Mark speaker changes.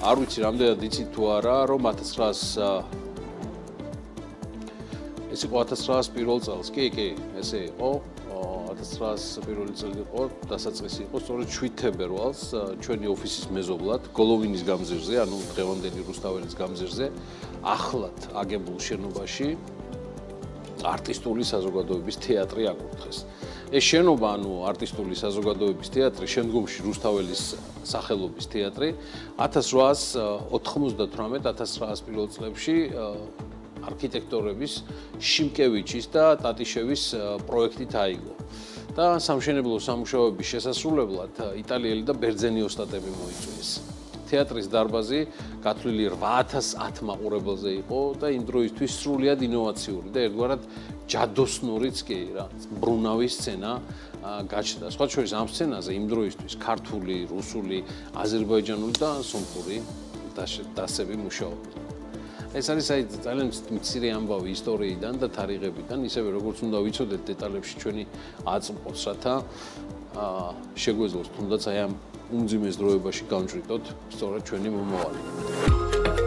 Speaker 1: არ ვიცი რამდენად იცით თუ არა, რომ 1900 ეს იყო 1900 პირველ წელს. კი, ესე იყო. 1900 პირველი წელი იყო, დასაწყისი იყო სწორედ 7 თებერვალს ჩვენი ოფისის მეზობლად, გოლოვინის გამზირზე, ანუ დღევანდელი რუსთაველის გამზირზე, ახლად აგებულ შენობაში არტისტული საზოგადოების თეატრი აკურთხეს. ეს შენობა, ანუ არტისტული საზოგადოების თეატრი, შემდგომში რუსთაველის სახელობის თეატრი 1898-1900 პირველ წლებში არქიტექტორების შიმკევიჩის და ტატიშევის პროექტით აიგო. და სამშენებლო სამუშაოების შესასრულებლად იტალიელი და ბერძენი ოსტატები მოიწვიეს. თეატრის დარბაზი გათვლილი 8010 მაყურებელზე იყო და იმ დროისთვის სრულიად ინოვაციური და ერთგვარად ჯადოსნურიც კი რა, ბრუნავი სცენა გაჩნდა. სხვა შორის ამ სცენაზე იმ დროისთვის ქართული, რუსული, აზერბაიჯანული და სომხური დასები მუშაობდნენ. ეს არის ძალიან მცირე ამბავი ისტორიიდან და თარიღებიდან, ისევე როგორც უნდა ვიცოდეთ დეტალებში ჩვენი აწმყოს, რათა შეგვეძლოს თუნდაც აი ამ უმძიმეს დროებაში გამჭრიტოთ სწორედ ჩვენი მომავალი.